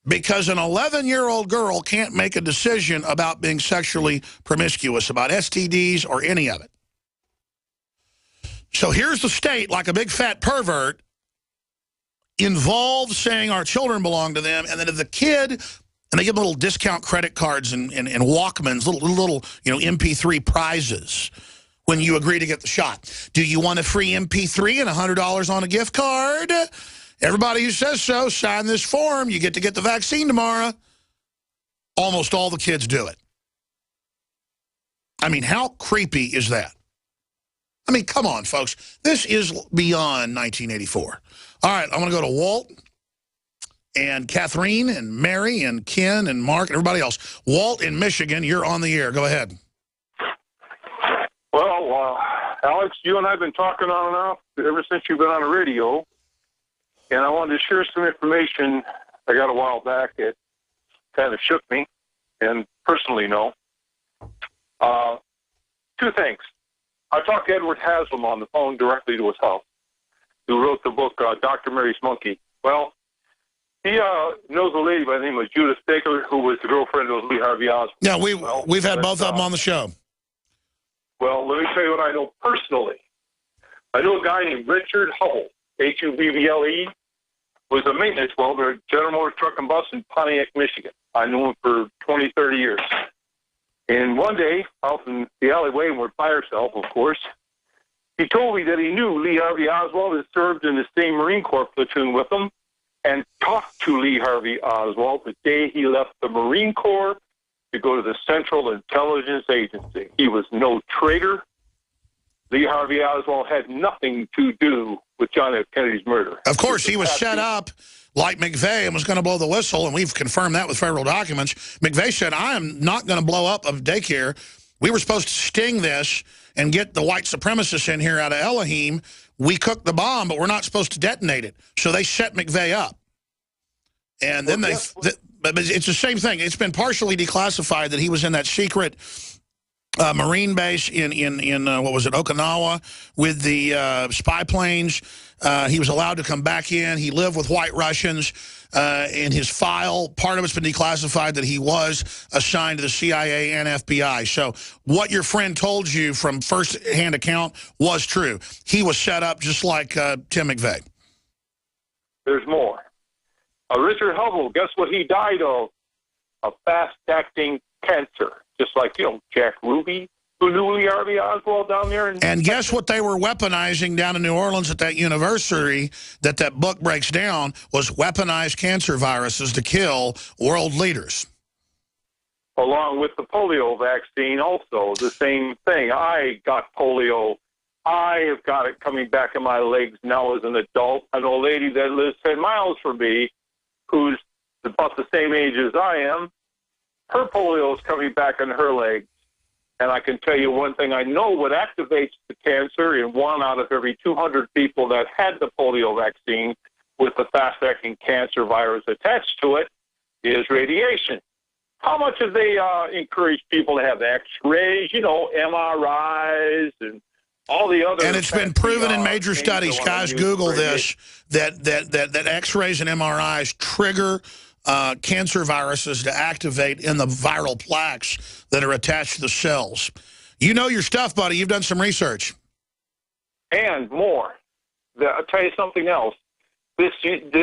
Because an 11-year-old girl can't make a decision about being sexually promiscuous, about STDs or any of it. So here's the state, like a big fat pervert, involved saying our children belong to them, and then if the kid, and they give them little discount credit cards and Walkmans, little MP3 prizes when you agree to get the shot. Do you want a free MP3 and $100 on a gift card? Everybody who says so, sign this form. You get to get the vaccine tomorrow. Almost all the kids do it. I mean, how creepy is that? I mean, come on, folks. This is beyond 1984. All right, I'm going to go to Walt and Catherine and Mary and Ken and Mark and everybody else. Walt in Michigan, you're on the air. Go ahead. Well, Alex, you and I have been talking on and off ever since you've been on the radio. And I wanted to share some information I got a while back. It kind of shook me, and personally, no. Two things. I talked to Edward Haslam on the phone directly to his house, who wrote the book, Dr. Mary's Monkey. Well, he knows a lady by the name of Judith Baker, who was the girlfriend of Lee Harvey Oswald. Yeah, we've had both of them on the show. Well, let me tell you what I know personally. I know a guy named Richard Hubble, Hubble, was a maintenance welder at General Motors Truck and Bus in Pontiac, Michigan. I knew him for 20, 30 years. And one day, out in the alleyway, and we're by ourselves, of course, he told me that he knew Lee Harvey Oswald had served in the same Marine Corps platoon with him and talked to Lee Harvey Oswald the day he left the Marine Corps to go to the Central Intelligence Agency. He was no traitor. Lee Harvey Oswald had nothing to do with John F. Kennedy's murder. Of course, he was set up like McVeigh and was going to blow the whistle, and we've confirmed that with federal documents. McVeigh said, I am not going to blow up a daycare. We were supposed to sting this and get the white supremacists in here out of Elohim. We cooked the bomb, but we're not supposed to detonate it. So they set McVeigh up. And then but it's the same thing. It's been partially declassified that he was in that secret Marine base in what was it, Okinawa, with the spy planes. He was allowed to come back in. He lived with white Russians. In his file, part of it's been declassified that he was assigned to the CIA and FBI. So what your friend told you from first-hand account was true. He was set up just like Tim McVeigh. There's more. Richard Hubble, guess what he died of? A fast-acting cancer. Just like, Jack Ruby, who knew Lee Harvey Oswald down there. And guess what they were weaponizing down in New Orleans at that university that book breaks down was weaponized cancer viruses to kill world leaders. Along with the polio vaccine also, the same thing. I got polio. I have got it coming back in my legs now as an adult. I know a lady that lives 10 miles from me who's about the same age as I am. Her polio is coming back in her legs. And I can tell you one thing I know, what activates the cancer in 1 out of every 200 people that had the polio vaccine with the fast-acting cancer virus attached to it is radiation. How much have they encouraged people to have X-rays, MRIs, and all the other... And it's been proven in major studies, guys, Google this, that X-rays and MRIs trigger cancer viruses to activate in the viral plaques that are attached to the cells. You know your stuff, buddy. You've done some research. And more. I'll tell you something else. This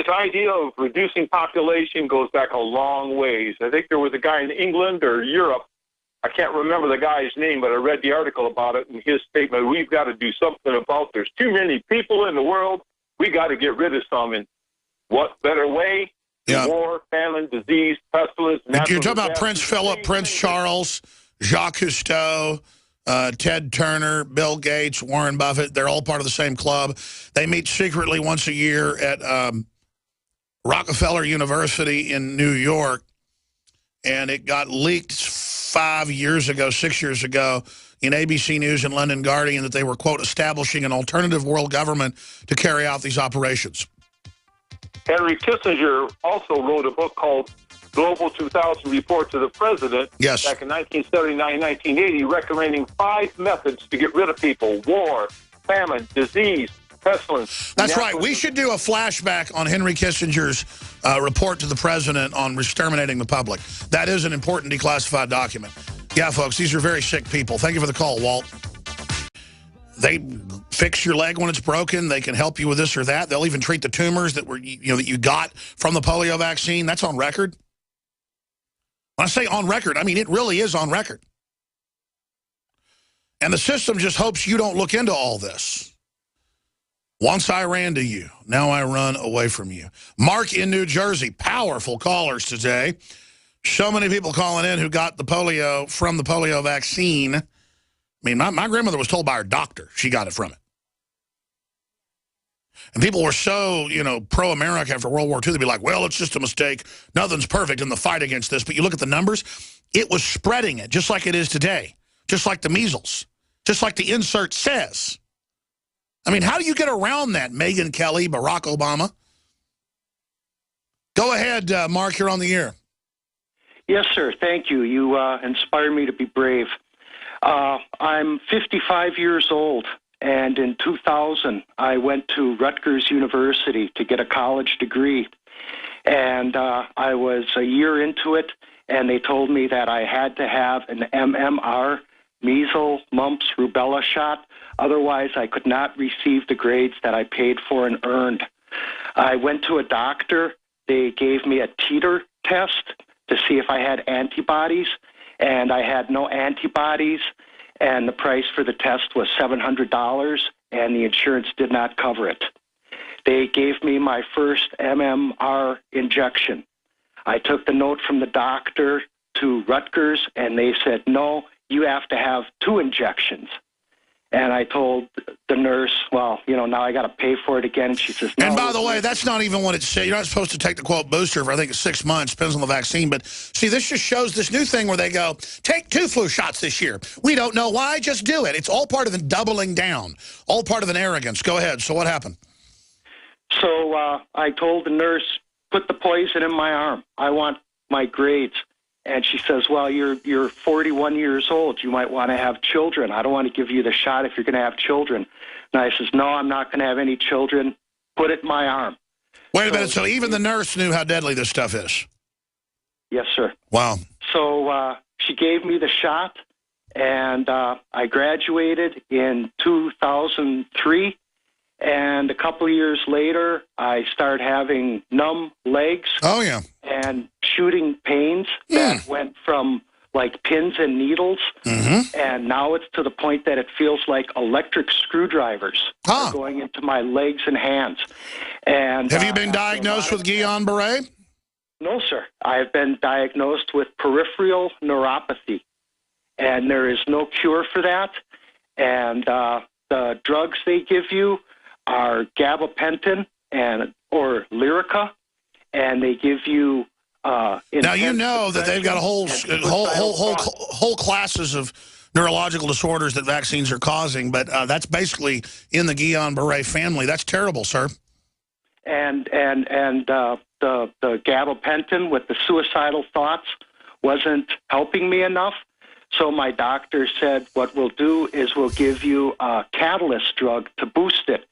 idea of reducing population goes back a long ways. I think there was a guy in England or Europe, I can't remember the guy's name, but I read the article about it, and his statement, we've got to do something about there's too many people in the world. We got to get rid of some. And what better way? Yeah. War, famine, disease, pestilence. You're talking about Prince Philip, Prince Charles, Jacques Cousteau, Ted Turner, Bill Gates, Warren Buffett. They're all part of the same club. They meet secretly once a year at Rockefeller University in New York. And it got leaked 6 years ago, in ABC News and London Guardian that they were, quote, establishing an alternative world government to carry out these operations. Henry Kissinger also wrote a book called Global 2000 Report to the President back in 1979, 1980, recommending 5 methods to get rid of people: war, famine, disease, pestilence. That's right. We should do a flashback on Henry Kissinger's report to the president on exterminating the public. That is an important declassified document. Yeah, folks, these are very sick people. Thank you for the call, Walt. They fix your leg when it's broken. They can help you with this or that. They'll even treat the tumors that that you got from the polio vaccine. That's on record. When I say on record, I mean it really is on record. And the system just hopes you don't look into all this. Once I ran to you, now I run away from you. Mark in New Jersey, powerful callers today. So many people calling in who got the polio from the polio vaccine. I mean, my grandmother was told by her doctor she got it from it. And people were so, pro-America after World War II, they'd be like, well, it's just a mistake. Nothing's perfect in the fight against this. But you look at the numbers, it was spreading it just like it is today, just like the measles, just like the insert says. I mean, how do you get around that, Megyn Kelly, Barack Obama? Go ahead, Mark, you're on the air. Yes, sir. Thank you. You inspire me to be brave. I'm 55 years old, and in 2000, I went to Rutgers University to get a college degree. And I was a year into it, and they told me that I had to have an MMR, measles, mumps, rubella shot. Otherwise, I could not receive the grades that I paid for and earned. I went to a doctor. They gave me a titer test to see if I had antibodies, and I had no antibodies, and the price for the test was $700, and the insurance did not cover it. They gave me my first MMR injection. I took the note from the doctor to Rutgers, and they said, no, you have to have 2 injections. And I told the nurse, well, now I got to pay for it again. And she says, no. And by the way, that's not even what it said. You're not supposed to take the, quote, booster for, I think it's 6 months, depends on the vaccine. But, see, this just shows this new thing where they go, take 2 flu shots this year. We don't know why, just do it. It's all part of the doubling down, all part of an arrogance. Go ahead. So what happened? So I told the nurse, put the poison in my arm. I want my grades. And she says, well, you're 41 years old. You might want to have children. I don't want to give you the shot if you're going to have children. And I says, no, I'm not going to have any children. Put it in my arm. Wait a minute. So even the nurse knew how deadly this stuff is? Yes, sir. Wow. So she gave me the shot, and I graduated in 2003. And a couple of years later, I started having numb legs. Oh, yeah. And shooting pains that went from like pins and needles. And now it's to the point that it feels like electric screwdrivers are going into my legs and hands. And have you been diagnosed with Guillain-Barré? No, sir. I have been diagnosed with peripheral neuropathy. And there is no cure for that. And the drugs they give you are gabapentin or Lyrica, and they give you. Now you know that they've got a whole classes of neurological disorders that vaccines are causing, but that's basically in the Guillain-Barré family. That's terrible, sir. And the gabapentin with the suicidal thoughts wasn't helping me enough. So my doctor said, what we'll do is we'll give you a catalyst drug to boost it.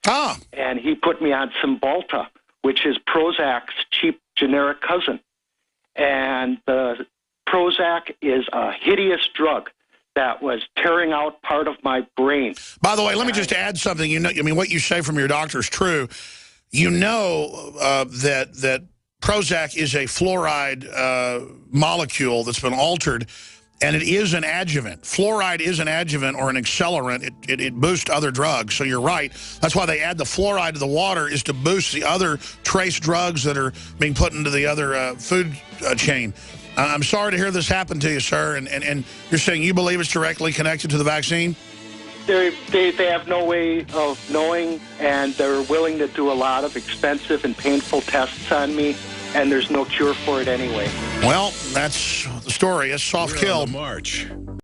And he put me on Cymbalta, which is Prozac's cheap generic cousin. And the Prozac is a hideous drug that was tearing out part of my brain. By the way, let me just add something. What you say from your doctor is true. That Prozac is a fluoride molecule that's been altered. And it is an adjuvant. Fluoride is an adjuvant or an accelerant. It boosts other drugs. So you're right. That's why they add the fluoride to the water, is to boost the other trace drugs that are being put into the other food chain. I'm sorry to hear this happen to you, sir. And you're saying you believe it's directly connected to the vaccine? They have no way of knowing, and they're willing to do a lot of expensive and painful tests on me, and there's no cure for it anyway. Well, that's the story. It's soft kill. March.